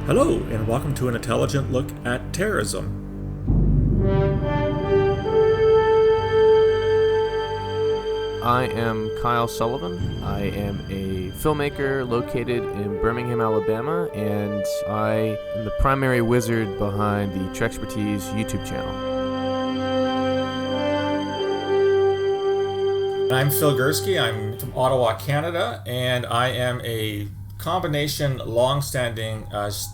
Hello, and welcome to an intelligent look at terrorism. I am Kyle Sullivan. I am a filmmaker located in Birmingham, Alabama, and I am the primary wizard behind the TREKSPERTISE YouTube channel. I'm Phil Gurski. I'm from Ottawa, Canada, and I am a combination, long-standing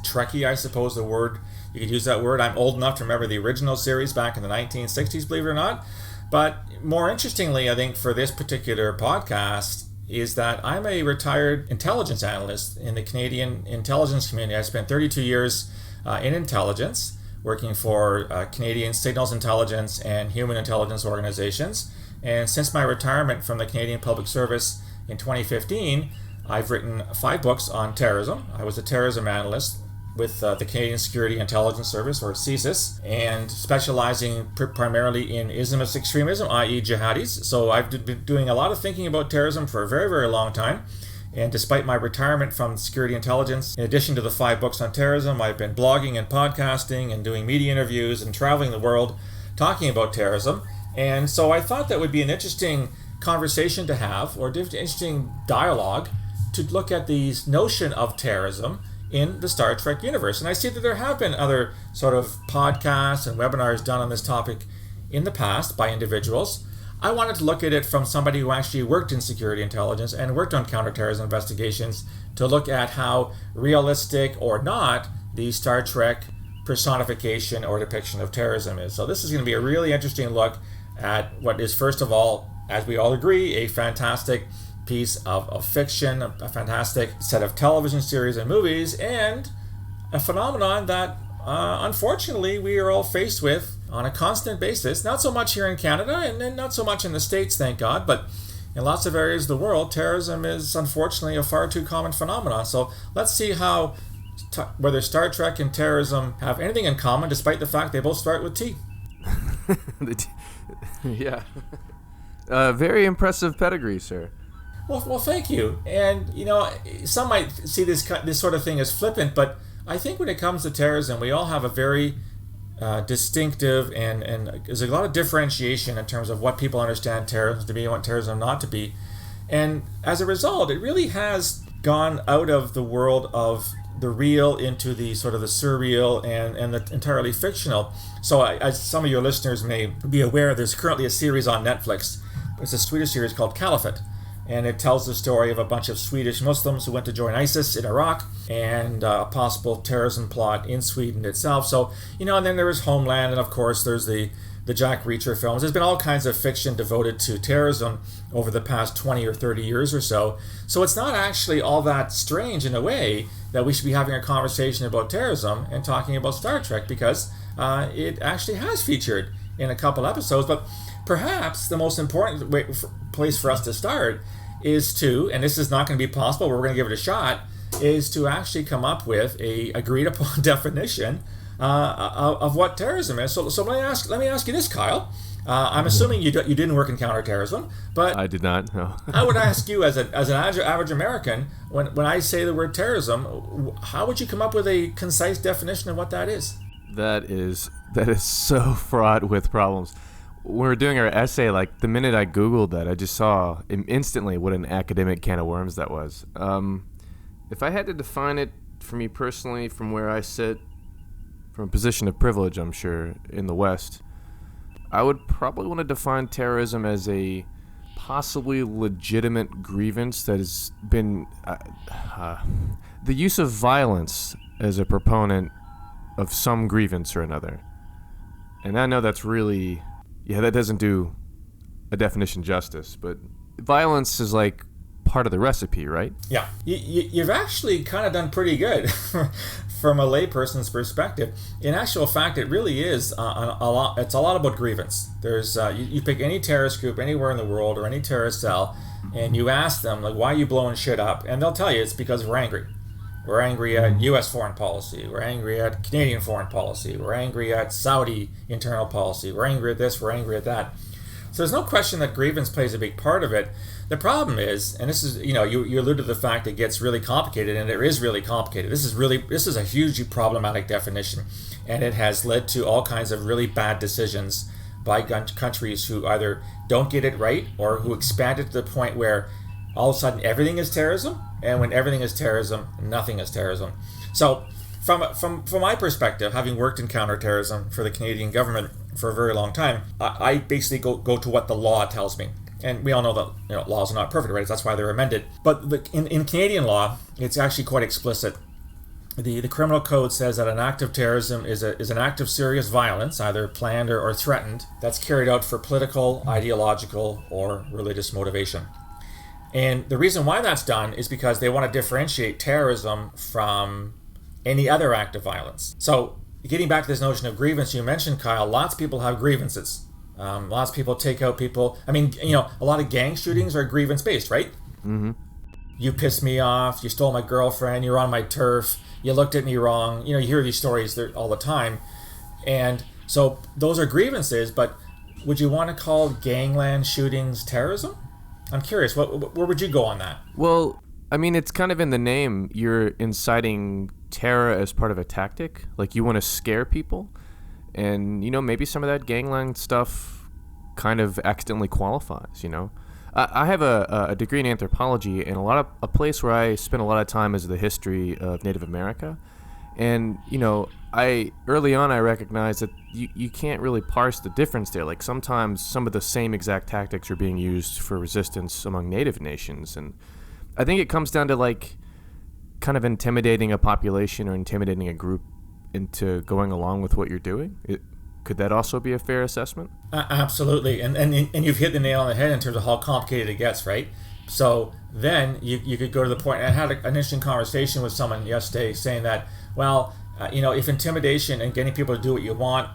Trekkie, I suppose the word, you could use that word. I'm old enough to remember the original series back in the 1960s, believe it or not. But more interestingly, I think, for this particular podcast, is that I'm a retired intelligence analyst in the Canadian intelligence community. I spent 32 years in intelligence, working for Canadian signals intelligence and human intelligence organizations. And since my retirement from the Canadian Public Service in 2015, I've written 5 books on terrorism. I was a terrorism analyst with the Canadian Security Intelligence Service, or CSIS, and specializing primarily in Islamist extremism, i.e. jihadis. So I've been doing a lot of thinking about terrorism for a very, very long time. And despite my retirement from security intelligence, in addition to the 5 books on terrorism, I've been blogging and podcasting and doing media interviews and traveling the world talking about terrorism. And so I thought that would be an interesting conversation to have, or interesting dialogue, to look at the notion of terrorism in the Star Trek universe. And I see that there have been other sort of podcasts and webinars done on this topic in the past by individuals. I wanted to look at it from somebody who actually worked in security intelligence and worked on counterterrorism investigations, to look at how realistic or not the Star Trek personification or depiction of terrorism is. So this is going to be a really interesting look at what is, first of all, as we all agree, a fantastic piece of fiction, a fantastic set of television series and movies, and a phenomenon that unfortunately we are all faced with on a constant basis. Not so much here in Canada, and then not so much in the States, thank God, but in lots of areas of the world, terrorism is unfortunately a far too common phenomenon. So let's see how whether Star Trek and terrorism have anything in common, despite the fact they both start with T. Yeah. Very impressive pedigree, sir. Well, thank you. And, you know, some might see this sort of thing as flippant, but I think when it comes to terrorism, we all have a very distinctive and there's a lot of differentiation in terms of what people understand terrorism to be and what terrorism not to be. And as a result, it really has gone out of the world of the real into the sort of the surreal and the entirely fictional. So as some of your listeners may be aware, there's currently a series on Netflix. It's a Swedish series called Caliphate. And it tells the story of a bunch of Swedish Muslims who went to join ISIS in Iraq, and a possible terrorism plot in Sweden itself. So, you know, and then there was Homeland, and of course there's the Jack Reacher films. There's been all kinds of fiction devoted to terrorism over the past 20 or 30 years or so. So it's not actually all that strange in a way that we should be having a conversation about terrorism and talking about Star Trek, because it actually has featured in a couple episodes. But perhaps the most important place for us to start is to, and this is not going to be possible, but we're going to give it a shot, is to actually come up with a agreed upon definition of what terrorism is. So let me ask you this, Kyle. I'm assuming you didn't work in counterterrorism, but I did not. No. I would ask you, as an average American, when I say the word terrorism, how would you come up with a concise definition of what that is? That is so fraught with problems. When we were doing our essay, like the minute I Googled that, I just saw instantly what an academic can of worms that was. If I had to define it for me personally, from where I sit, from a position of privilege, I'm sure, in the West, I would probably want to define terrorism as a possibly legitimate grievance that has been the use of violence as a proponent of some grievance or another. And I know that's really... yeah, that doesn't do a definition justice, but violence is like part of the recipe, right? Yeah, you've actually kind of done pretty good from a layperson's perspective. In actual fact, it really is a lot. It's a lot about grievance. There's you pick any terrorist group anywhere in the world or any terrorist cell, and you ask them, like, why are you blowing shit up? And they'll tell you it's because we're angry. We're angry at U.S. foreign policy. We're angry at Canadian foreign policy. We're angry at Saudi internal policy. We're angry at this. We're angry at that. So there's no question that grievance plays a big part of it. The problem is, and this is, you alluded to the fact it gets really complicated, and it is really complicated. This is a hugely problematic definition, and it has led to all kinds of really bad decisions by countries who either don't get it right or who expand it to the point where all of a sudden everything is terrorism, and when everything is terrorism, nothing is terrorism. So from my perspective, having worked in counterterrorism for the Canadian government for a very long time, I basically go to what the law tells me. And we all know that laws are not perfect, right? That's why they're amended. But in Canadian law, it's actually quite explicit. The criminal code says that an act of terrorism is an act of serious violence, either planned or threatened, that's carried out for political, ideological, or religious motivation. And the reason why that's done is because they want to differentiate terrorism from any other act of violence. So getting back to this notion of grievance you mentioned, Kyle, lots of people have grievances. Lots of people take out people. I mean, a lot of gang shootings are grievance-based, right? Mm-hmm. You pissed me off, you stole my girlfriend, you're on my turf, you looked at me wrong. You hear these stories all the time. And so those are grievances, but would you want to call gangland shootings terrorism? I'm curious, where would you go on that? Well, I mean, it's kind of in the name. You're inciting terror as part of a tactic. Like, you want to scare people. And, maybe some of that gangland stuff kind of accidentally qualifies, I have a degree in anthropology, and a place where I spend a lot of time is the history of Native America. And, early on I recognized that you can't really parse the difference there. Like, sometimes some of the same exact tactics are being used for resistance among Native nations. And I think it comes down to, like, kind of intimidating a population or intimidating a group into going along with what you're doing. Could that also be a fair assessment? Absolutely, and you've hit the nail on the head in terms of how complicated it gets, right? So then you could go to the point, and I had an interesting conversation with someone yesterday saying that, well, if intimidation and getting people to do what you want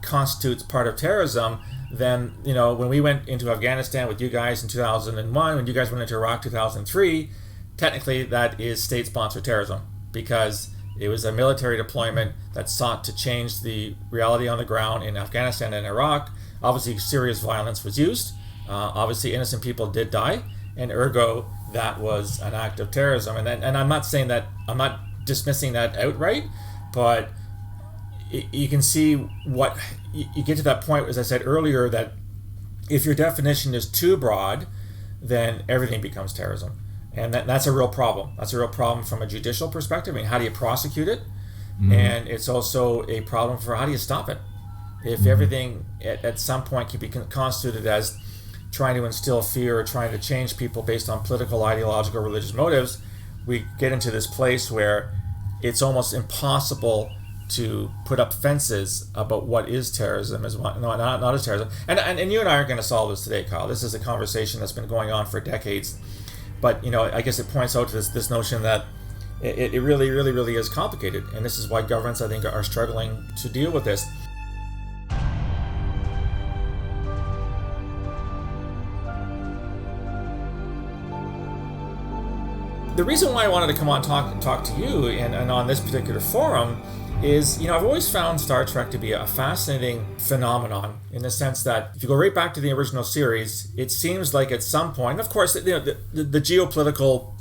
constitutes part of terrorism, then, when we went into Afghanistan with you guys in 2001, when you guys went into Iraq 2003, technically that is state-sponsored terrorism, because it was a military deployment that sought to change the reality on the ground in Afghanistan and Iraq. Obviously, serious violence was used. Obviously, innocent people did die, and ergo, that was an act of terrorism. And I'm not saying that, I'm not dismissing that outright, but you can see what you get to that point, as I said earlier, that if your definition is too broad, then everything becomes terrorism. And that's a real problem. That's a real problem from a judicial perspective. I mean, how do you prosecute it? Mm-hmm. And it's also a problem for how do you stop it? If everything at some point can be constituted as trying to instill fear or trying to change people based on political, ideological, religious motives, we get into this place where it's almost impossible to put up fences about what is terrorism, not as terrorism. And you and I aren't going to solve this today, Kyle. This is a conversation that's been going on for decades. But, I guess it points out to this notion that it really, really, really is complicated. And this is why governments, I think, are struggling to deal with this. The reason why I wanted to come on and talk to you and on this particular forum is, I've always found Star Trek to be a fascinating phenomenon in the sense that if you go right back to the original series, it seems like at some point, of course, the geopolitical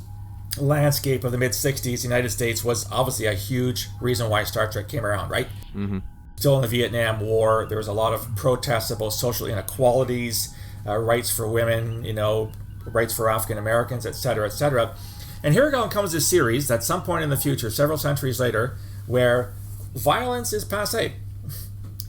landscape of the mid-60s, the United States was obviously a huge reason why Star Trek came around, right? Mm-hmm. Still in the Vietnam War, there was a lot of protests about social inequalities, rights for women, rights for African Americans, et cetera, et cetera. And here comes this series at some point in the future, several centuries later, where violence is passé.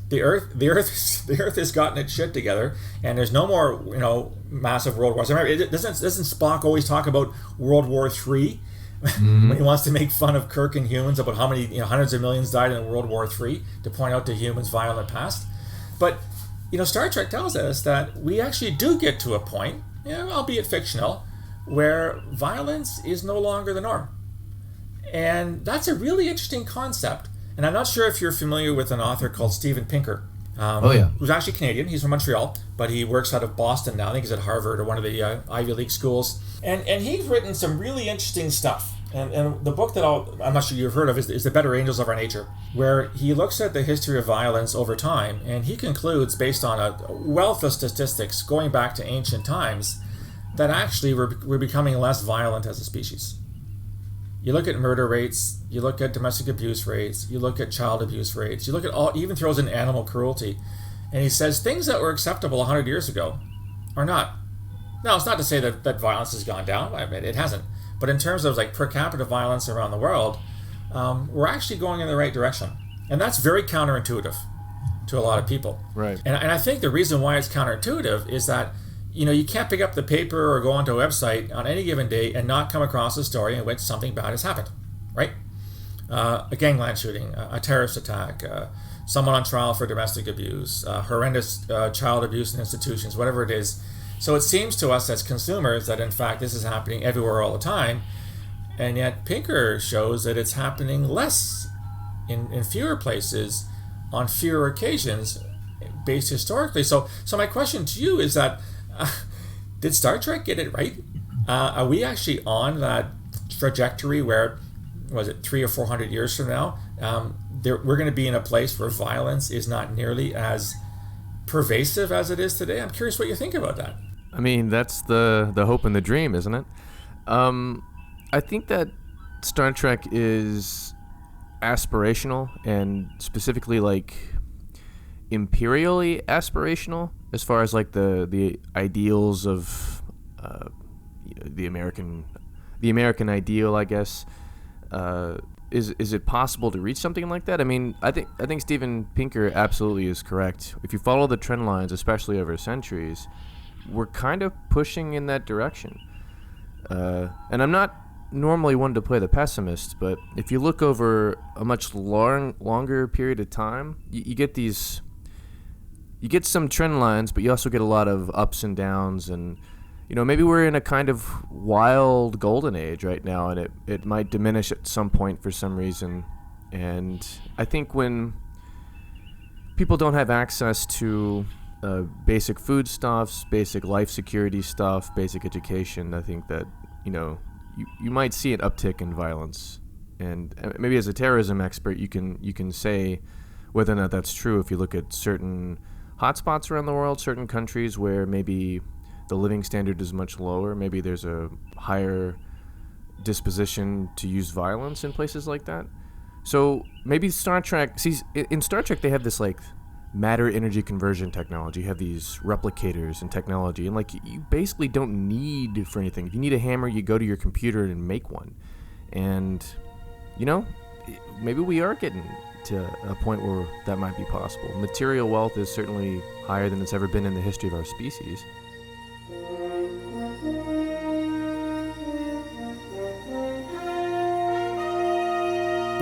The Earth has gotten its shit together, and there's no more, massive world wars. I remember, doesn't Spock always talk about World War III when he wants to make fun of Kirk and humans about how many, hundreds of millions died in World War III to point out to humans' violent past? But, Star Trek tells us that we actually do get to a point, albeit fictional, where violence is no longer the norm. And that's a really interesting concept. And I'm not sure if you're familiar with an author called Steven Pinker, who's actually Canadian. He's from Montreal, but he works out of Boston now. I think he's at Harvard or one of the Ivy League schools. And he's written some really interesting stuff. And the book that I'm not sure you've heard of is The Better Angels of Our Nature, where he looks at the history of violence over time, and he concludes, based on a wealth of statistics going back to ancient times, that actually we're becoming less violent as a species. You look at murder rates, you look at domestic abuse rates, you look at child abuse rates, you look at even throws in animal cruelty, and he says things that were acceptable 100 years ago are not. Now, it's not to say that violence has gone down. I mean, it hasn't. But in terms of like per capita violence around the world, we're actually going in the right direction. And that's very counterintuitive to a lot of people. Right. And I think the reason why it's counterintuitive is that, you can't pick up the paper or go onto a website on any given day and not come across a story in which something bad has happened, right? A gangland shooting, a terrorist attack, someone on trial for domestic abuse, horrendous child abuse in institutions, whatever it is. So it seems to us as consumers that in fact this is happening everywhere all the time, and yet Pinker shows that it's happening less in fewer places on fewer occasions based historically. So my question to you is that did Star Trek get it right? Are we actually on that trajectory where, was it 300 or 400 years from now, we're going to be in a place where violence is not nearly as pervasive as it is today? I'm curious what you think about that. I mean, that's the hope and the dream, isn't it? I think that Star Trek is aspirational, and specifically like imperially aspirational, as far as like the ideals of the American ideal, I guess. Is it possible to reach something like that? I mean, I think Steven Pinker absolutely is correct. If you follow the trend lines, especially over centuries, we're kind of pushing in that direction. And I'm not normally one to play the pessimist, but if you look over a much longer period of time, you get some trend lines, but you also get a lot of ups and downs, and maybe we're in a kind of wild golden age right now, and it might diminish at some point for some reason. And I think when people don't have access to basic foodstuffs, basic life security stuff, basic education, I think that you might see an uptick in violence. And maybe as a terrorism expert, you can say whether or not that's true if you look at certain hotspots around the world, certain countries where maybe the living standard is much lower. Maybe there's a higher disposition to use violence in places like that. So maybe Star Trek, in Star Trek they have this like matter energy conversion technology. You have these replicators and technology, and like you basically don't need for anything. If you need a hammer, you go to your computer and make one. And maybe we are getting to a point where that might be possible. Material wealth is certainly higher than it's ever been in the history of our species.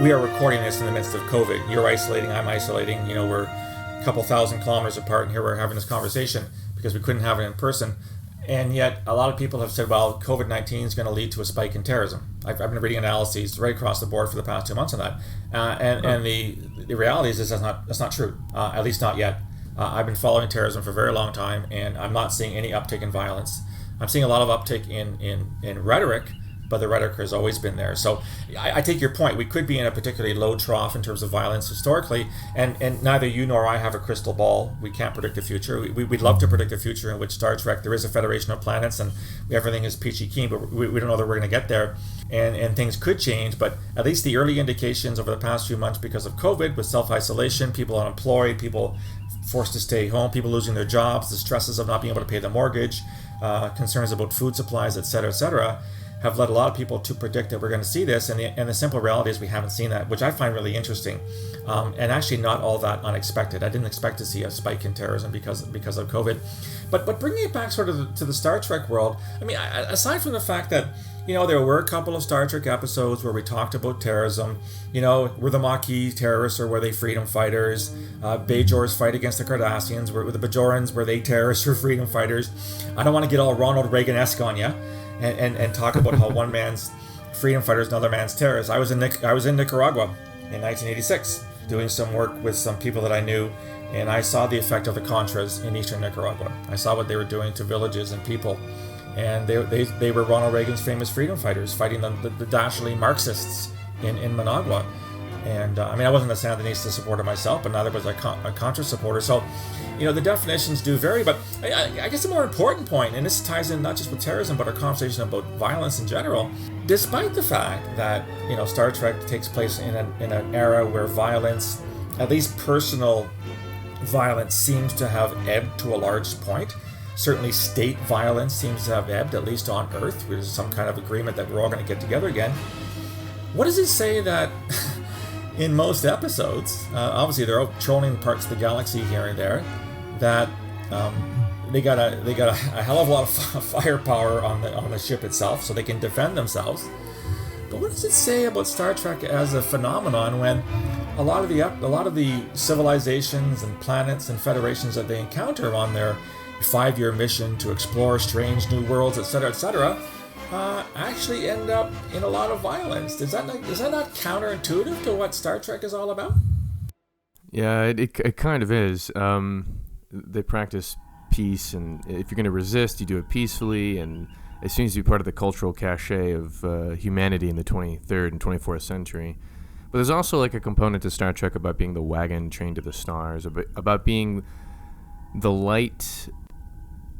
We are recording this in the midst of COVID. You're isolating, I'm isolating. We're a couple thousand kilometers apart, and here we're having this conversation because we couldn't have it in person. And yet, a lot of people have said, well, COVID-19 is going to lead to a spike in terrorism. I've been reading analyses right across the board for the past 2 months on that. And the reality is that's not true, at least not yet. I've been following terrorism for a very long time, and I'm not seeing any uptick in violence. I'm seeing a lot of uptick in rhetoric, but the rhetoric has always been there. So I take your point. We could be in a particularly low trough in terms of violence historically, and neither you nor I have a crystal ball. We can't predict the future. We'd love to predict the future in which Star Trek, there is a federation of planets, and everything is peachy keen, but we don't know that we're going to get there, and things could change. But at least the early indications over the past few months because of COVID, with self-isolation, people unemployed, people forced to stay home, people losing their jobs, the stresses of not being able to pay the mortgage, concerns about food supplies, et cetera, have led a lot of people to predict that we're going to see this, and the simple reality is we haven't seen that, which I find really interesting, and actually not all that unexpected. I didn't expect to see a spike in terrorism because of COVID, but bringing it back sort of to the Star Trek world, I mean, aside from the fact that there were a couple of Star Trek episodes where we talked about terrorism. Were the Maquis terrorists or were they freedom fighters? Bajor's fight against the Cardassians. Were the Bajorans, were they terrorists or freedom fighters? I don't want to get all Ronald Reagan-esque on you and talk about how one man's freedom fighters, another man's terrorists. I was in Nicaragua in 1986 doing some work with some people that I knew, and I saw the effect of the Contras in eastern Nicaragua. I saw what they were doing to villages and people. and they were Ronald Reagan's famous freedom fighters fighting the dastardly Marxists in Managua. And I wasn't a Sandinista supporter myself, but neither was a Contra supporter. So, the definitions do vary. But I guess the more important point, and this ties in not just with terrorism, but our conversation about violence in general, despite the fact that, Star Trek takes place in an era where violence, at least personal violence, seems to have ebbed to a large point. Certainly state violence seems to have ebbed, at least on Earth. There's some kind of agreement that we're all going to get together again. What does it say that... in most episodes, obviously they're out trolling parts of the galaxy here and there, that they got a hell of a lot of firepower on the ship itself, so they can defend themselves. But what does it say about Star Trek as a phenomenon when a lot of the civilizations and planets and federations that they encounter on their 5-year mission to explore strange new worlds, etc., actually end up in a lot of violence? Is that not counterintuitive to what Star Trek is all about? Yeah, it kind of is. They practice peace, and if you're going to resist, you do it peacefully, and it seems to be part of the cultural cachet of humanity in the 23rd and 24th century. But there's also like a component to Star Trek about being the wagon train to the stars, about being the light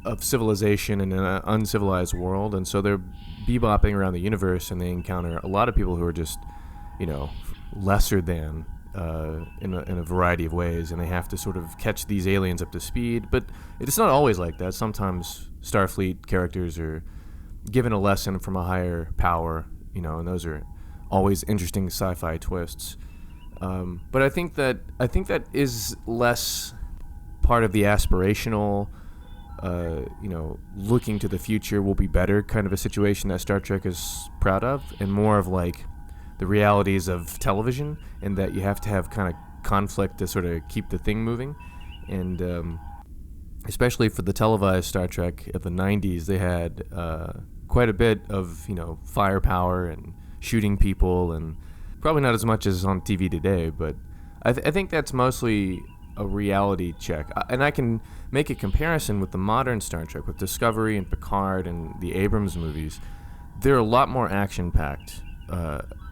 of civilization in an uncivilized world. And so they're bebopping around the universe, and they encounter a lot of people who are just, lesser than in a variety of ways, and they have to sort of catch these aliens up to speed. But it's not always like that. Sometimes Starfleet characters are given a lesson from a higher power, and those are always interesting sci-fi twists. But I think that is less part of the aspirational, looking to the future will be better kind of a situation that Star Trek is proud of, and more of like the realities of television, and that you have to have kind of conflict to sort of keep the thing moving. And especially for the televised Star Trek of the 90s, they had quite a bit of, firepower and shooting people, and probably not as much as on TV today, but I think that's mostly a reality check. And I can make a comparison with the modern Star Trek, with Discovery and Picard and the Abrams movies. They're a lot more action-packed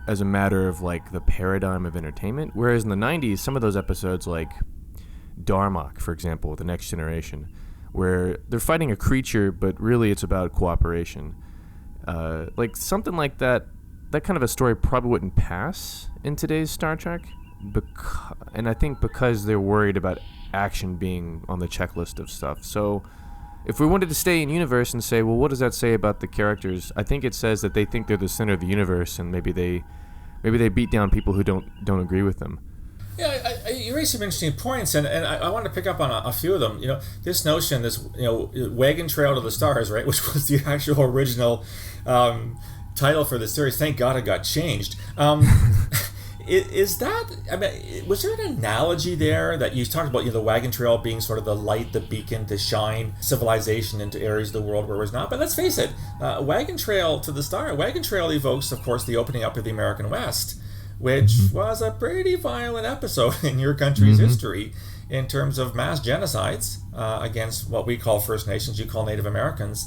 as a matter of like the paradigm of entertainment, whereas in the 90s, some of those episodes like Darmok, for example, with The Next Generation, where they're fighting a creature, but really it's about cooperation. Like something like that kind of a story probably wouldn't pass in today's Star Trek. And I think because they're worried about action being on the checklist of stuff. So if we wanted to stay in universe and say, well, what does that say about the characters? I think it says that they think they're the center of the universe, and maybe they beat down people who don't agree with them. Yeah, you raised some interesting points, and I want to pick up on a few of them. This notion, this wagon trail to the stars, right, which was the actual original title for the series. Thank God it got changed. Is that, was there an analogy there that you talked about, the wagon trail being sort of the light, the beacon to shine civilization into areas of the world where it was not? But let's face it, wagon trail to the star, wagon trail evokes, of course, the opening up of the American West, which was a pretty violent episode in your country's history in terms of mass genocides against what we call First Nations, you call Native Americans.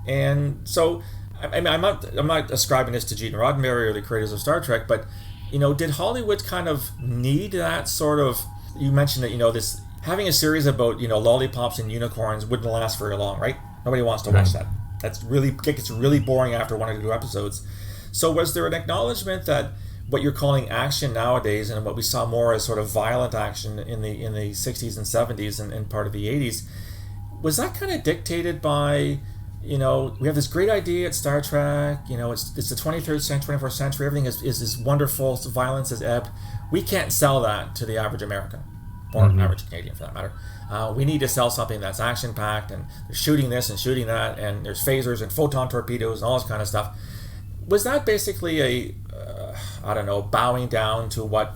And so, I'm not ascribing this to Gene Roddenberry or the creators of Star Trek, but did Hollywood kind of need that sort of, you mentioned that, this, having a series about, lollipops and unicorns wouldn't last very long, right? Nobody wants to watch that. It gets really boring after 1 or 2 episodes. So was there an acknowledgement that what you're calling action nowadays, and what we saw more as sort of violent action in the 60s and 70s and part of the 80s, was that kind of dictated by, we have this great idea at Star Trek, it's the 23rd century, 24th century, everything is this wonderful, violence has ebbed. We can't sell that to the average American, or average Canadian for that matter. We need to sell something that's action-packed, and they're shooting this and shooting that, and there's phasers and photon torpedoes and all this kind of stuff. Was that basically a, bowing down to what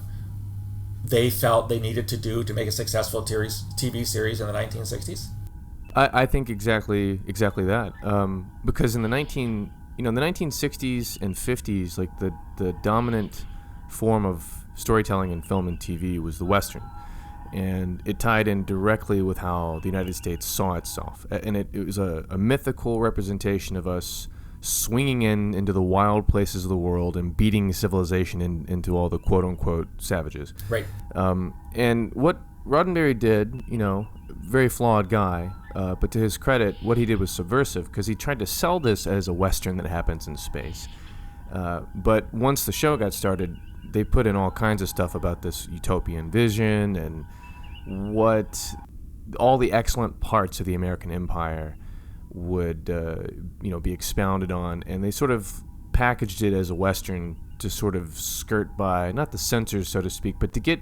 they felt they needed to do to make a successful TV series in the 1960s? I think exactly that. Because in the 1960s and 50s, like the dominant form of storytelling in film and TV was the Western. and it tied in directly with how the United States saw itself. And it was a mythical representation of us swinging into the wild places of the world and beating civilization into all the quote-unquote savages. Right. And what Roddenberry did, very flawed guy, but to his credit, what he did was subversive, because he tried to sell this as a Western that happens in space. But once the show got started, they put in all kinds of stuff about this utopian vision and all the excellent parts of the American empire would be expounded on, and they sort of packaged it as a Western to sort of skirt by, not the censors, so to speak, but to get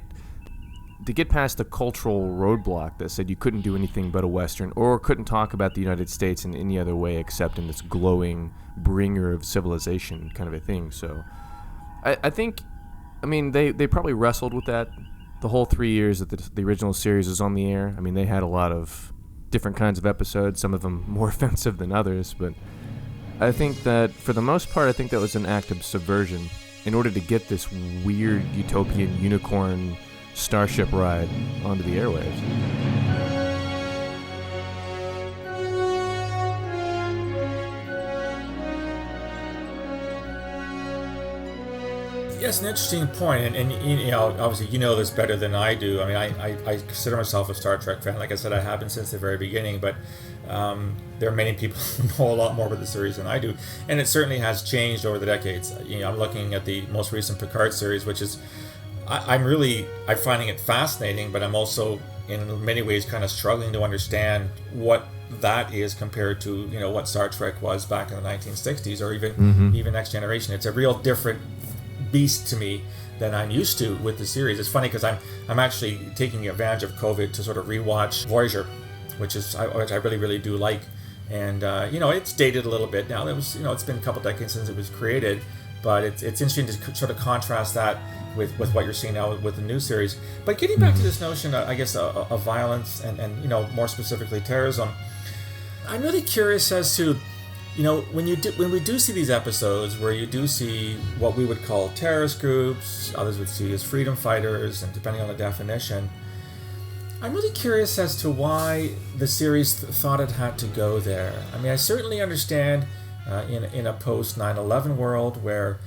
past the cultural roadblock that said you couldn't do anything but a Western, or couldn't talk about the United States in any other way except in this glowing bringer of civilization kind of a thing. So I think they probably wrestled with that the whole 3 years that the original series was on the air. I mean, they had a lot of different kinds of episodes, some of them more offensive than others, but I think that for the most part, I think that was an act of subversion in order to get this weird utopian unicorn starship ride onto the airwaves. Yes, an interesting point, and obviously you know this better than I do. I mean, I consider myself a Star Trek fan. Like I said, I have been since the very beginning, but there are many people who know a lot more about the series than I do, and it certainly has changed over the decades. I'm looking at the most recent Picard series, which is I'm finding it fascinating, but I'm also in many ways kind of struggling to understand what that is compared to what Star Trek was back in the 1960s, or even Next Generation. It's a real different beast to me than I'm used to with the series. It's funny because I'm actually taking advantage of COVID to sort of rewatch Voyager, which I really do like, and it's dated a little bit now. It was it's been a couple decades since it was created, but it's interesting to sort of contrast that with what you're seeing now with the new series. But getting back to this notion, I guess, of violence and more specifically terrorism, I'm really curious as to when we do see these episodes where you do see what we would call terrorist groups, others would see as freedom fighters, and depending on the definition, I'm really curious as to why the series thought it had to go there. I mean, I certainly understand in a post 9/11 world where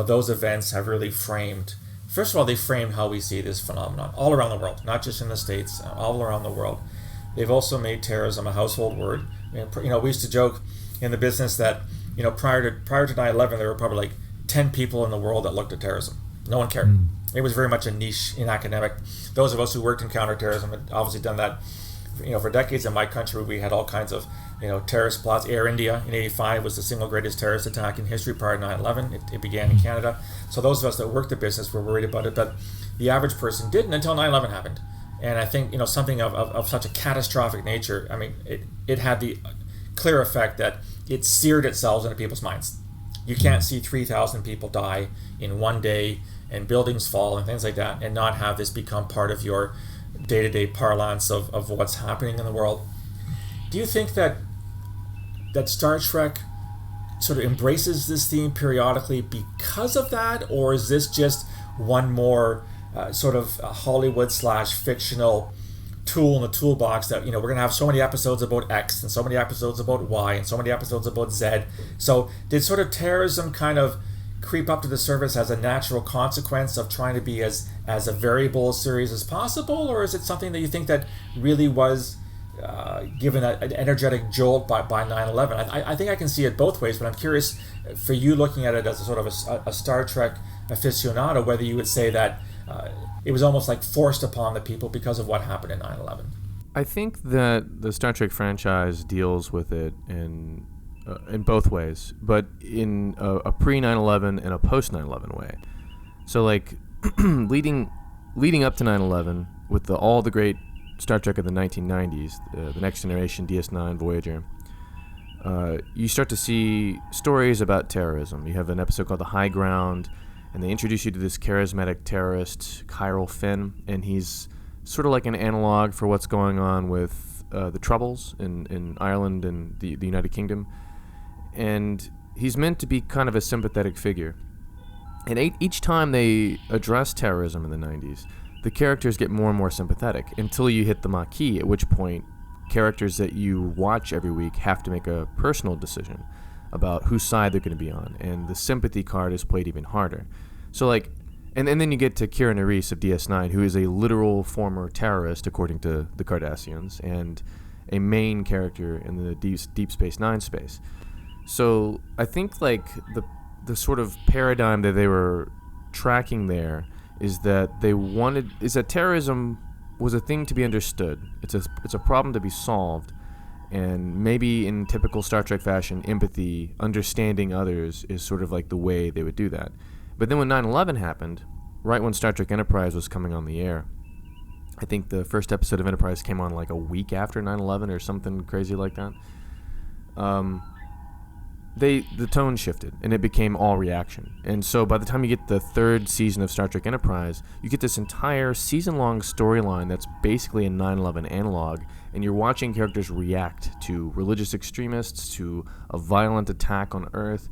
those events have really framed. First of all, they framed how we see this phenomenon all around the world, not just in the States, all around the world. They've also made terrorism a household word. We used to joke in the business that prior to 9/11 there were probably like 10 people in the world that looked at terrorism. No one cared. It was very much a niche in academic. Those of us who worked in counterterrorism had obviously done that for decades. In my country, we had all kinds of terrorist plots. Air India in '85 was the single greatest terrorist attack in history prior to 9/11. It began in Canada. So those of us that worked the business were worried about it, but the average person didn't until 9/11 happened. And I think something of such a catastrophic nature, I mean, it had the clear effect that it seared itself into people's minds. You can't see 3,000 people die in one day and buildings fall and things like that and not have this become part of your day-to-day parlance of what's happening in the world. Do you think that Star Trek sort of embraces this theme periodically because of that, or is this just one more sort of Hollywood/fictional tool in the toolbox that we're going to have so many episodes about X and so many episodes about Y and so many episodes about Z? So did sort of terrorism kind of creep up to the surface as a natural consequence of trying to be as a variable a series as possible, or is it something that you think that really was given an energetic jolt by 9/11? I think I can see it both ways, but I'm curious for you, looking at it as a sort of a Star Trek aficionado, whether you would say that it was almost like forced upon the people because of what happened in 9/11. I think that the Star Trek franchise deals with it in both ways, but in a pre-9/11 and a post-9/11 way. So, like, leading up to 9/11, with all the great Star Trek of the 1990s, the Next Generation, DS9, Voyager, you start to see stories about terrorism. You have an episode called The High Ground, and they introduce you to this charismatic terrorist, Chiral Finn, and he's sort of like an analog for what's going on with the Troubles in Ireland and the United Kingdom. And he's meant to be kind of a sympathetic figure. And each time they address terrorism in the 90s, the characters get more and more sympathetic until you hit the Maquis, at which point characters that you watch every week have to make a personal decision about whose side they're going to be on, and the sympathy card is played even harder. So like, and then you get to Kira Nerys of DS9, who is a literal former terrorist according to the Cardassians, and a main character in the Deep Space Nine space. So I think like the sort of paradigm that they were tracking there is that terrorism was a thing to be understood. It's a problem to be solved, and maybe in typical Star Trek fashion, empathy, understanding others is sort of like the way they would do that. But then when 9/11 happened, right when Star Trek Enterprise was coming on the air, I think the first episode of Enterprise came on like a week after 9/11 or something crazy like that. The tone shifted, and it became all reaction. And so by the time you get the third season of Star Trek Enterprise, you get this entire season-long storyline that's basically a 9/11 analog, and you're watching characters react to religious extremists, to a violent attack on Earth,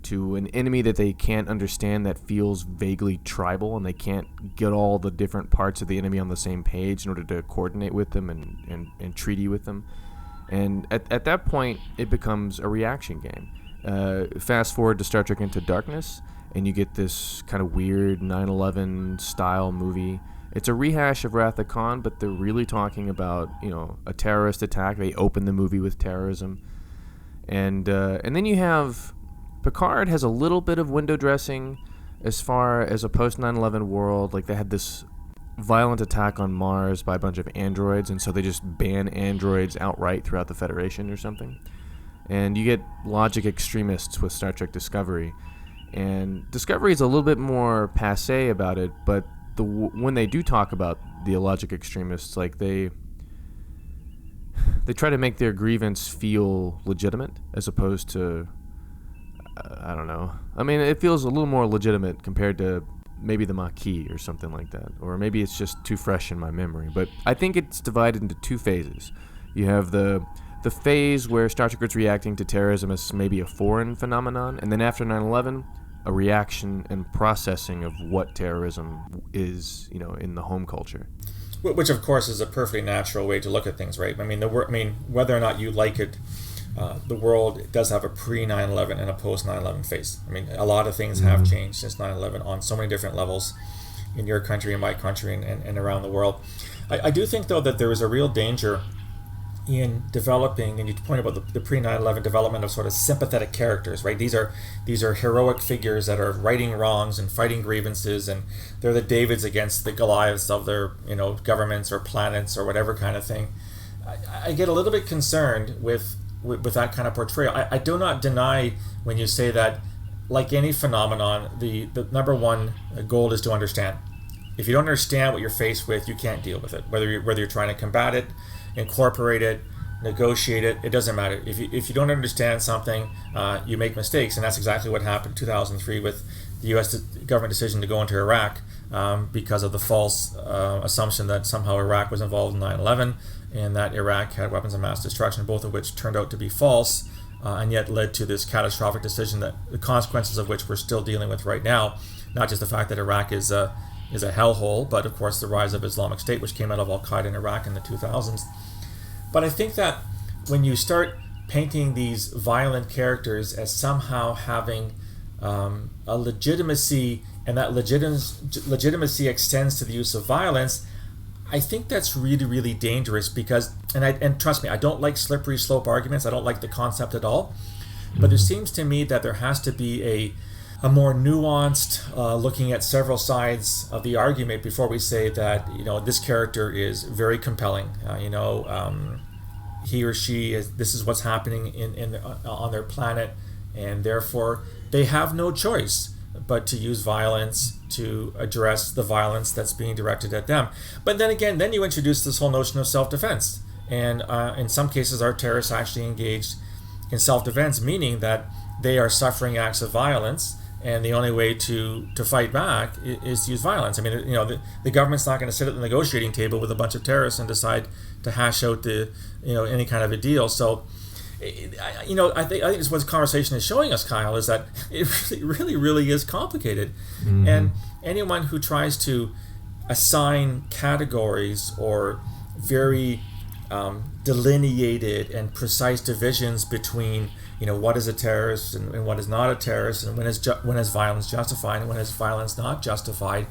to an enemy that they can't understand that feels vaguely tribal, and they can't get all the different parts of the enemy on the same page in order to coordinate with them and treaty with them. And at that point, it becomes a reaction game. Fast forward to Star Trek Into Darkness, and you get this kind of weird 9/11 style movie. It's a rehash of Wrath of Khan, but they're really talking about, a terrorist attack. They open the movie with terrorism, and then you have Picard has a little bit of window dressing as far as a post 9/11 world. Like, they had this violent attack on Mars by a bunch of androids, and so they just ban androids outright throughout the Federation or something. And you get logic extremists with Star Trek Discovery, and Discovery is a little bit more passé about it, but when they do talk about the logic extremists, like they try to make their grievance feel legitimate as opposed to I don't know. I mean, it feels a little more legitimate compared to maybe the Maquis or something like that, or maybe it's just too fresh in my memory. But I think it's divided into two phases. You have the phase where Star Trek is reacting to terrorism as maybe a foreign phenomenon, and then after 9/11, a reaction and processing of what terrorism is, in the home culture. Which, of course, is a perfectly natural way to look at things, right? I mean, whether or not you like it, the world does have a pre-9/11 and a post-9/11 phase. I mean, a lot of things have changed since 9/11 on so many different levels in your country, in my country, and around the world. I do think, though, that there is a real danger in developing, and you point about the pre-9/11 development of sort of sympathetic characters, right? These are heroic figures that are righting wrongs and fighting grievances, and they're the Davids against the Goliaths of their governments or planets or whatever kind of thing. I get a little bit concerned with that kind of portrayal. I do not deny when you say that, like any phenomenon, the number one goal is to understand. If you don't understand what you're faced with, you can't deal with it. Whether you're trying to combat it, incorporate it, negotiate it, it doesn't matter. If you don't understand something, you make mistakes, and that's exactly what happened in 2003 with the U.S. government decision to go into Iraq because of the false assumption that somehow Iraq was involved in 9/11 and that Iraq had weapons of mass destruction, both of which turned out to be false, and yet led to this catastrophic decision that the consequences of which we're still dealing with right now. Not just the fact that Iraq is a hellhole, but of course the rise of Islamic State, which came out of Al-Qaeda in Iraq in the 2000s. But I think that when you start painting these violent characters as somehow having a legitimacy, and that legitimacy extends to the use of violence, I think that's really, really dangerous because, and trust me, I don't like slippery slope arguments. I don't like the concept at all. But there seems to me that there has to be a more nuanced looking at several sides of the argument before we say that this character is very compelling. He or she this is what's happening on their planet, and therefore they have no choice but to use violence to address the violence that's being directed at them. But then again, you introduce this whole notion of self-defense, and in some cases are terrorists actually engaged in self-defense, meaning that they are suffering acts of violence, and the only way to fight back is to use violence. I mean, the government's not going to sit at the negotiating table with a bunch of terrorists and decide to hash out any kind of a deal. So, I think it's what this conversation is showing us, Kyle, is that it really, really, really is complicated. Mm-hmm. And anyone who tries to assign categories or very delineated and precise divisions between, what is a terrorist and what is not a terrorist, and when is violence justified and when is violence not justified,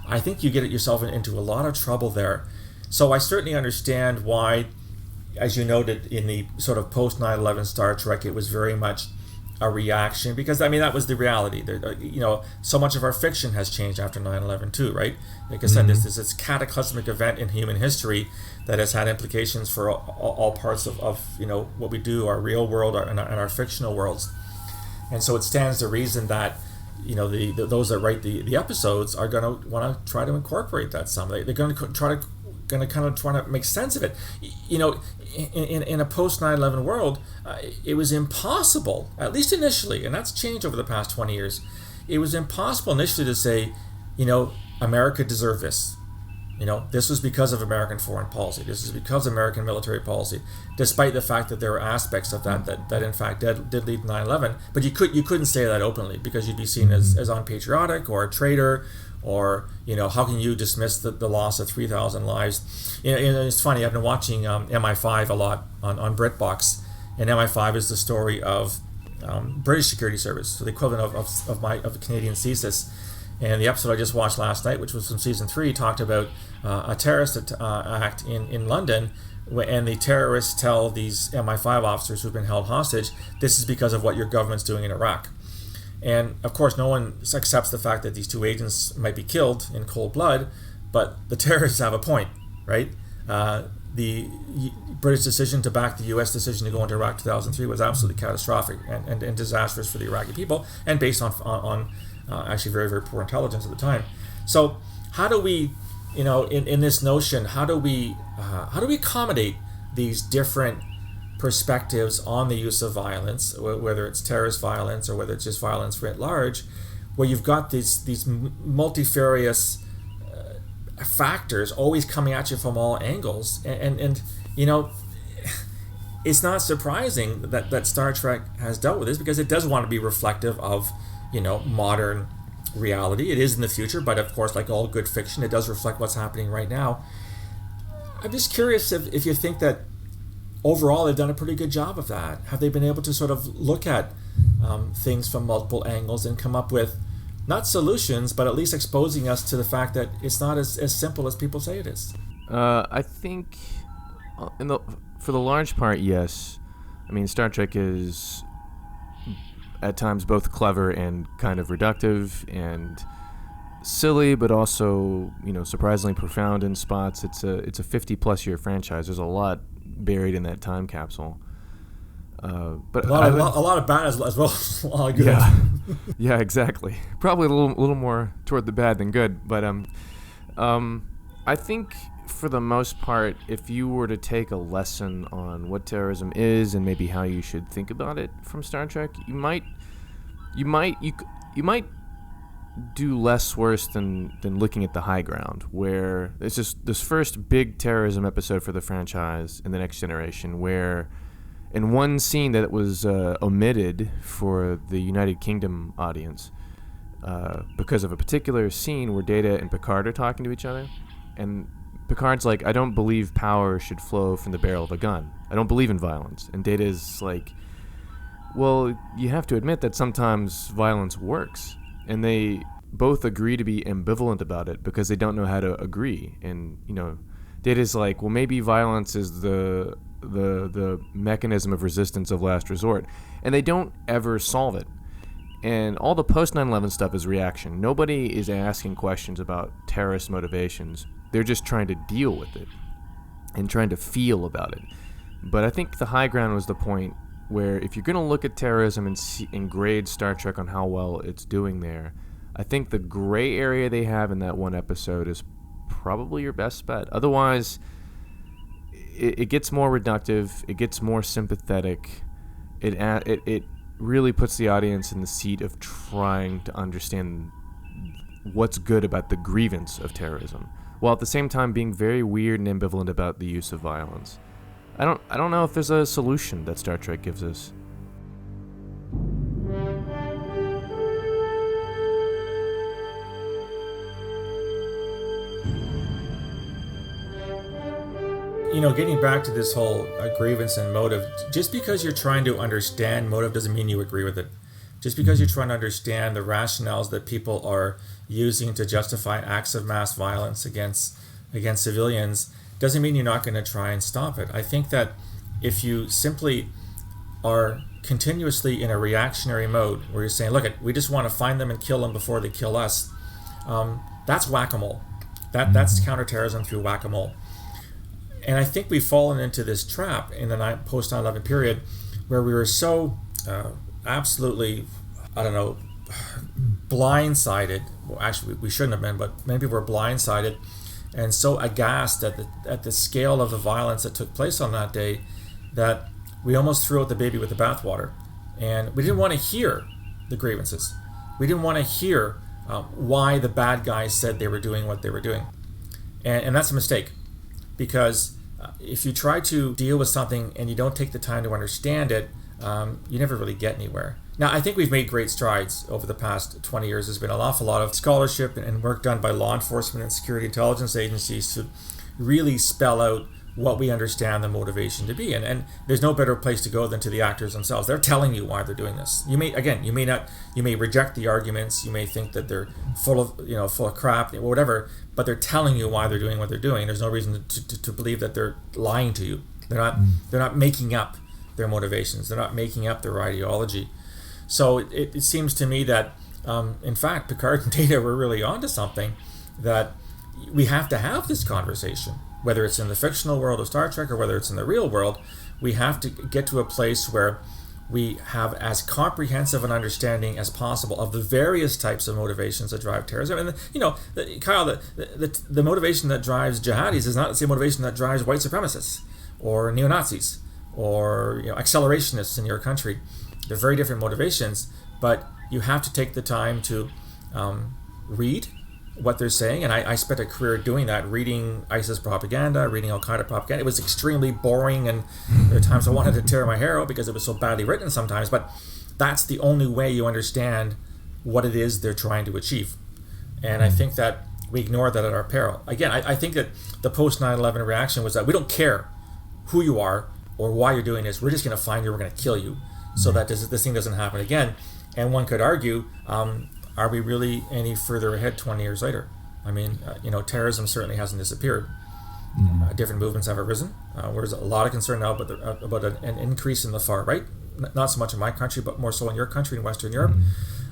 I think you get yourself into a lot of trouble there. So I certainly understand why, as you noted, in the sort of post 9/11 Star Trek, it was very much a reaction, because that was the reality. So much of our fiction has changed after 9/11 too, right? Like I said, this cataclysmic event in human history that has had implications for all parts of what we do, our real world and our fictional worlds. And so it stands to reason that those that write the episodes are going to want to try to incorporate that someday. They're going to try to make sense of it. In a post 9/11 world, it was impossible, at least initially, and that's changed over the past 20 years. It was impossible initially to say, America deserved this. This was because of American foreign policy. This is because of American military policy, despite the fact that there were aspects of that in fact did lead to 9/11. But you couldn't say that openly, because you'd be seen as unpatriotic or a traitor, or how can you dismiss the loss of 3,000 lives? It's funny. I've been watching MI5 a lot on BritBox, and MI5 is the story of British security service, so the equivalent of Canadian CSIS. And the episode I just watched last night, which was from season 3, talked about a terrorist act in London, and the terrorists tell these MI5 officers who've been held hostage, this is because of what your government's doing in Iraq. And of course, no one accepts the fact that these two agents might be killed in cold blood, but the terrorists have a point, right? The British decision to back the U.S. decision to go into Iraq 2003 was absolutely catastrophic and disastrous for the Iraqi people, and based on actually very, very poor intelligence at the time. So how do we, in this notion, how do we accommodate these different perspectives on the use of violence, whether it's terrorist violence or whether it's just violence writ large, where you've got these multifarious factors always coming at you from all angles, and it's not surprising that Star Trek has dealt with this, because it does want to be reflective of modern reality. It is in the future, but of course, like all good fiction, it does reflect what's happening right now. I'm just curious if you think that overall they've done a pretty good job of that. Have they been able to sort of look at things from multiple angles and come up with not solutions, but at least exposing us to the fact that it's not as simple as people say it is? I think for the large part, yes. I mean, Star Trek is at times both clever and kind of reductive and silly, but also surprisingly profound in spots. It's a 50+ year franchise. There's a lot buried in that time capsule. But a lot of bad as well as a lot of good. Yeah, yeah, exactly. Probably a little more toward the bad than good. But I think for the most part, if you were to take a lesson on what terrorism is and maybe how you should think about it from Star Trek, you might do less worse than looking at the high ground, where it's just this first big terrorism episode for the franchise in The Next Generation, where in one scene that was omitted for the United Kingdom audience because of a particular scene where Data and Picard are talking to each other, and Picard's like, I don't believe power should flow from the barrel of a gun. I don't believe in violence. And Data's like, well, you have to admit that sometimes violence works. And they both agree to be ambivalent about it because they don't know how to agree. And, Data's like, well, maybe violence is the mechanism of resistance of last resort. And they don't ever solve it. And all the post 9/11 stuff is reaction. Nobody is asking questions about terrorist motivations. They're just trying to deal with it and trying to feel about it. But I think the high ground was the point where if you're going to look at terrorism and grade Star Trek on how well it's doing there, I think the gray area they have in that one episode is probably your best bet. Otherwise, it gets more reductive. It gets more sympathetic. It really puts the audience in the seat of trying to understand what's good about the grievance of terrorism, while at the same time being very weird and ambivalent about the use of violence. I don't know if there's a solution that Star Trek gives us. Getting back to this whole grievance and motive, just because you're trying to understand motive doesn't mean you agree with it. Just because you're trying to understand the rationales that people are using to justify acts of mass violence against civilians doesn't mean you're not going to try and stop it. I think that if you simply are continuously in a reactionary mode where you're saying, look, we just want to find them and kill them before they kill us, that's whack-a-mole. That's counterterrorism through whack-a-mole. And I think we've fallen into this trap in the post 9/11 period where we were so absolutely, blindsided. Well, actually, we shouldn't have been, but many people were blindsided and so aghast at the scale of the violence that took place on that day that we almost threw out the baby with the bathwater. And we didn't want to hear the grievances. We didn't want to hear why the bad guys said they were doing what they were doing. And that's a mistake, because if you try to deal with something and you don't take the time to understand it, you never really get anywhere. Now, I think we've made great strides over the past 20 years. There's been an awful lot of scholarship and work done by law enforcement and security intelligence agencies to really spell out what we understand the motivation to be. And there's no better place to go than to the actors themselves. They're telling you why they're doing this. You may reject the arguments. You may think that they're full of crap, whatever, but they're telling you why they're doing what they're doing. There's no reason to believe that they're lying to you. They're not making up their motivations. They're not making up their ideology. So it seems to me that, in fact, Picard and Data were really onto something, that we have to have this conversation. Whether it's in the fictional world of Star Trek or whether it's in the real world, we have to get to a place where we have as comprehensive an understanding as possible of the various types of motivations that drive terrorism. And, Kyle, the motivation that drives jihadis is not the same motivation that drives white supremacists or neo-Nazis or accelerationists in your country. They're very different motivations, but you have to take the time to read what they're saying. And I spent a career doing that, reading ISIS propaganda, reading Al-Qaeda propaganda. It was extremely boring, and there were times I wanted to tear my hair out because it was so badly written sometimes, but that's the only way you understand what it is they're trying to achieve. And I think that we ignore that at our peril. Again, I think that the post 9/11 reaction was that we don't care who you are or why you're doing this. We're just going to find you, we're going to kill you so that this thing doesn't happen again. And one could argue, are we really any further ahead 20 years later? I mean, terrorism certainly hasn't disappeared. Different movements have arisen. There's a lot of concern now about an increase in the far right. Not so much in my country, but more so in your country, in Western Europe.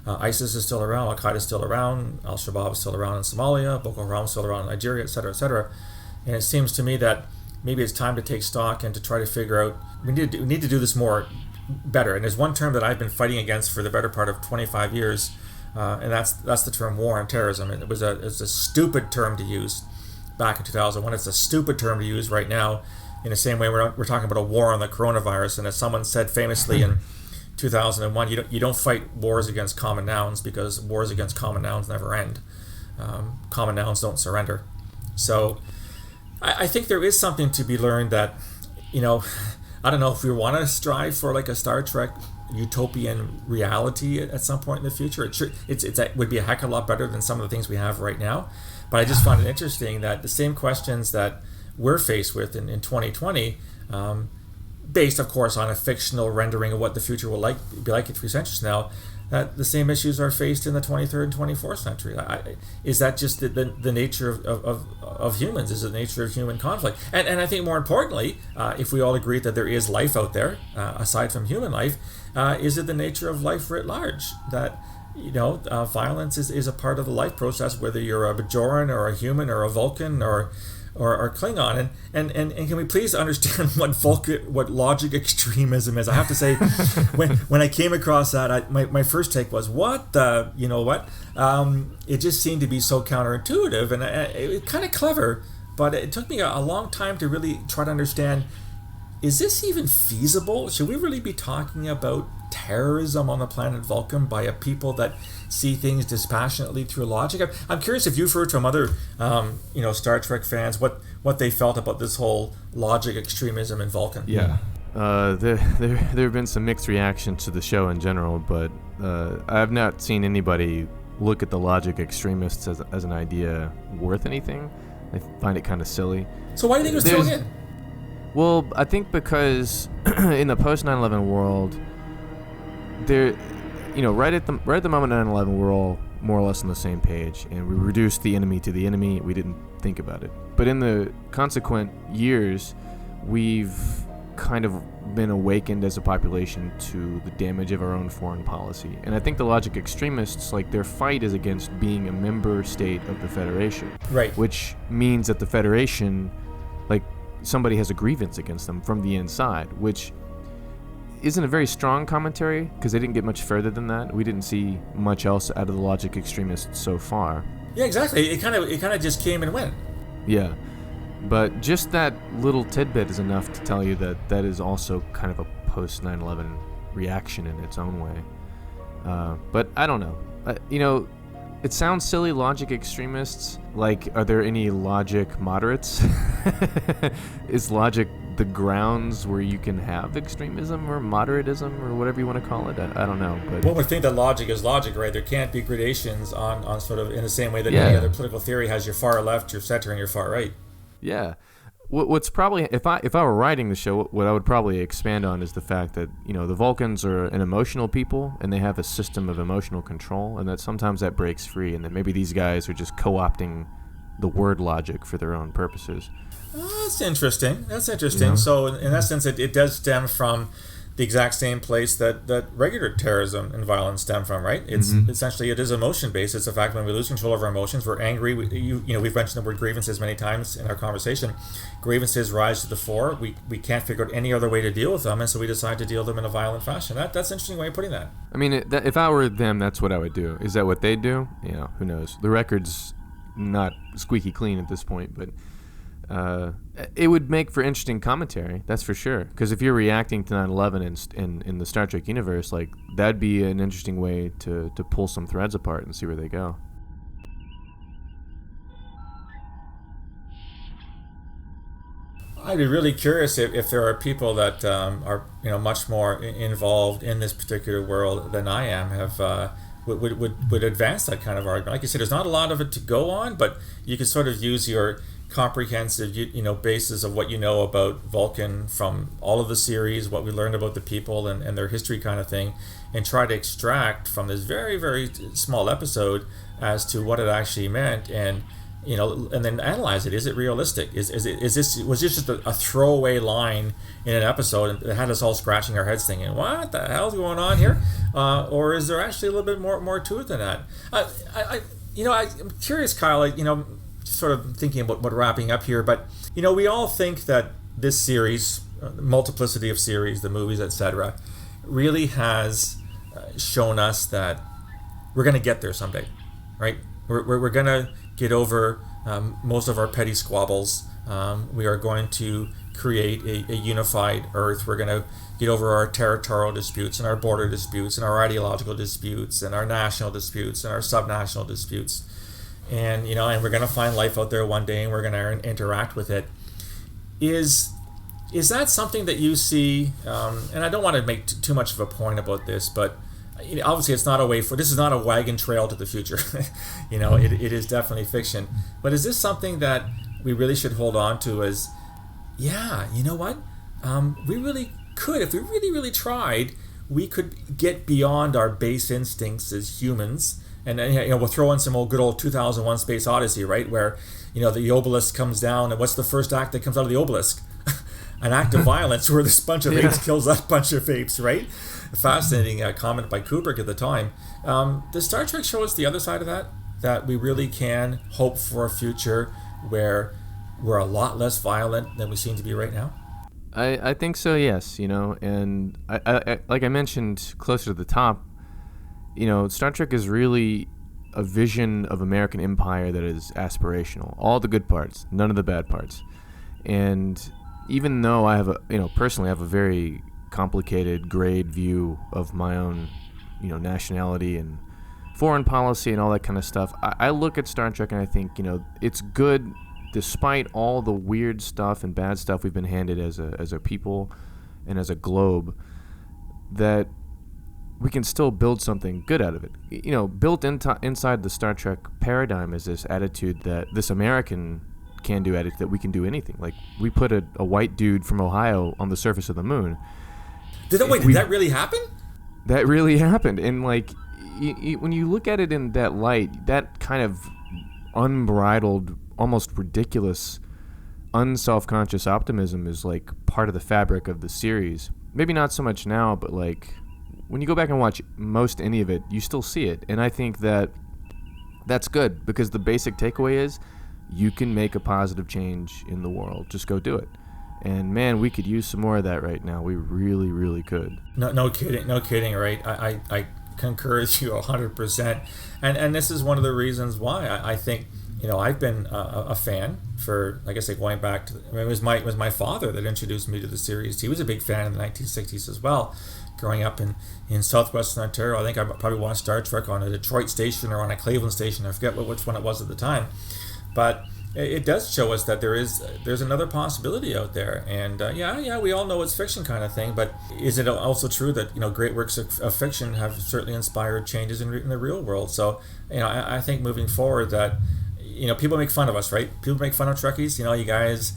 ISIS is still around, Al-Qaeda is still around, Al-Shabaab is still around in Somalia, Boko Haram is still around in Nigeria, etc., etc. And it seems to me that maybe it's time to take stock and to try to figure out, we need to do this more better. And there's one term that I've been fighting against for the better part of 25 years, and that's the term war on terrorism. And it's a stupid term to use back in 2001. It's a stupid term to use right now, in the same way we're talking about a war on the coronavirus. And as someone said famously in 2001, you don't fight wars against common nouns, because wars against common nouns never end. Common nouns don't surrender. So I think there is something to be learned that, I don't know if we want to strive for like a Star Trek utopian reality at some point in the future. It would be a heck of a lot better than some of the things we have right now. But I just find it interesting that the same questions that we're faced with in 2020, based, of course, on a fictional rendering of what the future will be like in 3 centuries now, that the same issues are faced in the 23rd and 24th century. Is that just the nature of humans? Is it the nature of human conflict? And I think more importantly, if we all agree that there is life out there, aside from human life, is it the nature of life writ large? That violence is a part of the life process, whether you're a Bajoran or a human or a Vulcan or Klingon, and can we please understand what logic extremism is? I have to say, when I came across that, my first take was, what the, it just seemed to be so counterintuitive, and it was kind of clever, but it took me a long time to really try to understand, is this even feasible? Should we really be talking about terrorism on the planet Vulcan by a people that see things dispassionately through logic? I'm curious if you've heard from other, Star Trek fans what they felt about this whole logic extremism in Vulcan. Yeah, there have been some mixed reactions to the show in general, but I have not seen anybody look at the logic extremists as an idea worth anything. I find it kind of silly. So why do you think it was thrown in? Well, I think because in the post 9/11 world, there, right at the moment 9/11, we're all more or less on the same page, and we reduced the enemy to the enemy. We didn't think about it. But in the consequent years, we've kind of been awakened as a population to the damage of our own foreign policy. And I think the logic extremists, like, their fight is against being a member state of the Federation. Right. Which means that the Federation, like, somebody has a grievance against them from the inside, which isn't a very strong commentary, because they didn't get much further than that. We didn't see much else out of the logic extremists so far. Yeah, exactly. It kind of just came and went. Yeah. But just that little tidbit is enough to tell you that that is also kind of a post 9/11 reaction in its own way. But I don't know. It sounds silly, logic extremists. Like, are there any logic moderates? Is logic the grounds where you can have extremism or moderatism or whatever you want to call it? I don't know. But one would think that logic is logic, right? There can't be gradations on sort of in the same way that any other political theory has your far left, your center, and your far right. Yeah. What's probably, if I were writing the show, what I would probably expand on is the fact that, the Vulcans are an emotional people, and they have a system of emotional control, and that sometimes that breaks free, and that maybe these guys are just co-opting the word logic for their own purposes. That's interesting. So in that sense, it does stem from the exact same place that regular terrorism and violence stem from, right? It's essentially, it is emotion based. It's the fact when we lose control of our emotions, we're angry. We've mentioned the word grievances many times in our conversation. Grievances rise to the fore. We can't figure out any other way to deal with them, and so we decide to deal with them in a violent fashion. That's an interesting way of putting that. I mean, if I were them, that's what I would do. Is that what they do? Who knows? The record's not squeaky clean at this point, but it would make for interesting commentary, that's for sure. Because if you're reacting to 9/11 in the Star Trek universe, like, that'd be an interesting way to pull some threads apart and see where they go. I'd be really curious if there are people that are much more involved in this particular world than I am, would advance that kind of argument. Like you said, there's not a lot of it to go on, but you could sort of use your comprehensive basis of what you know about Vulcan from all of the series, what we learned about the people and their history kind of thing, and try to extract from this very, very small episode as to what it actually meant, and then analyze it. Is it realistic? Was this just a throwaway line in an episode that had us all scratching our heads thinking, what the hell's going on here? Or is there actually a little bit more to it than that? I'm curious, Kyle, sort of thinking about wrapping up here, but we all think that this series, multiplicity of series, the movies, etc., really has shown us that we're going to get there someday, right? We're going to get over most of our petty squabbles. We are going to create a unified Earth. We're going to get over our territorial disputes and our border disputes and our ideological disputes and our national disputes and our subnational disputes. And and we're going to find life out there one day, and we're going to interact with it. Is that something that you see? And I don't want to make too much of a point about this, but obviously it's not this is not a wagon trail to the future. It is definitely fiction. But is this something that we really should hold on to as, what? We really could, if we really, really tried, we could get beyond our base instincts as humans. And we'll throw in some good old 2001 Space Odyssey, right? Where, the obelisk comes down, and what's the first act that comes out of the obelisk? An act of violence where this bunch of apes kills that bunch of apes, right? Fascinating comment by Kubrick at the time. Does Star Trek show us the other side of that? That we really can hope for a future where we're a lot less violent than we seem to be right now? I think so, yes. And I like I mentioned closer to the top, Star Trek is really a vision of American empire that is aspirational. All the good parts, none of the bad parts. And even though I have personally have a very complicated grade view of my own, nationality and foreign policy and all that kind of stuff, I look at Star Trek and I think, it's good despite all the weird stuff and bad stuff we've been handed as a people and as a globe, that we can still build something good out of it. Built inside the Star Trek paradigm is this attitude that this American can-do attitude that we can do anything. Like, we put a white dude from Ohio on the surface of the moon. Did that really happen? That really happened. And, like, when you look at it in that light, that kind of unbridled, almost ridiculous, unself-conscious optimism is, like, part of the fabric of the series. Maybe not so much now, but, like, when you go back and watch most any of it, you still see it. And I think that's good, because the basic takeaway is you can make a positive change in the world. Just go do it. And man, we could use some more of that right now. We really, really could. No kidding, right? I concur with you 100%. And this is one of the reasons why I think, I've been a fan for, like I say, going back to, it was my father that introduced me to the series. He was a big fan in the 1960s as well. Growing up in southwestern Ontario, I think I probably watched Star Trek on a Detroit station or on a Cleveland station. I forget which one it was at the time. But it does show us that there's another possibility out there. And we all know it's fiction kind of thing, but is it also true that great works of fiction have certainly inspired changes in the real world? So I think moving forward that people make fun of us, right? People make fun of Trekkies. You guys.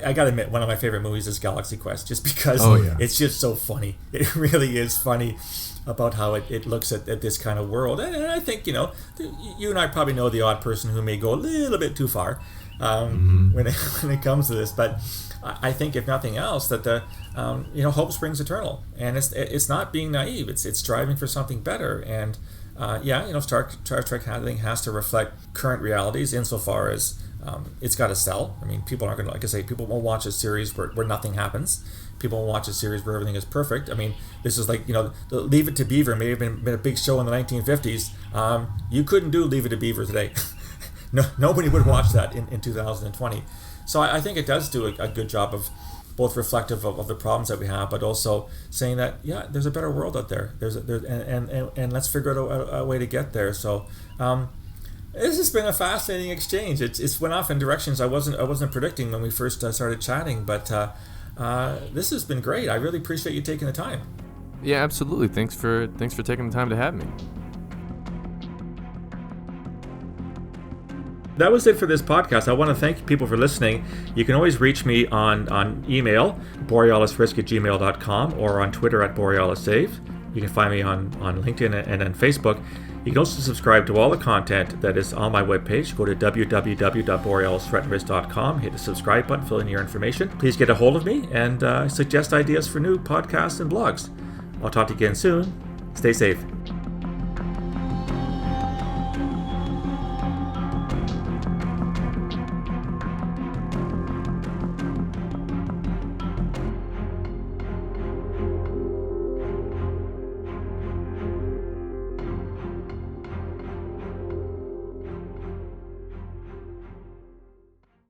I gotta admit, one of my favorite movies is Galaxy Quest, just because it's just so funny. It really is funny about how it looks at this kind of world. And I think you and I probably know the odd person who may go a little bit too far when it comes to this. But I think, if nothing else, that the hope springs eternal, and it's not being naive. It's striving for something better. And Star Trek has to reflect current realities insofar as it's got to sell. I mean, people aren't going to, like I say, people won't watch a series where nothing happens. People won't watch a series where everything is perfect. I mean, this is like, the Leave It to Beaver may have been a big show in the 1950s. You couldn't do Leave It to Beaver today. Nobody would watch that in 2020. So I think it does do a good job of both reflective of the problems that we have, but also saying that there's a better world out there. And let's figure out a way to get there. So this has been a fascinating exchange. It's went off in directions I wasn't predicting when we first started chatting, but this has been great. I really appreciate you taking the time. Yeah, absolutely. Thanks for taking the time to have me. That was it for this podcast. I want to thank people for listening. You can always reach me on email, borealisrisk@gmail.com, or on Twitter @borealissave. You can find me on LinkedIn and on Facebook. You can also subscribe to all the content that is on my webpage. Go to www.borealisthreatrisk.com, hit the subscribe button, fill in your information. Please get a hold of me and suggest ideas for new podcasts and blogs. I'll talk to you again soon. Stay safe.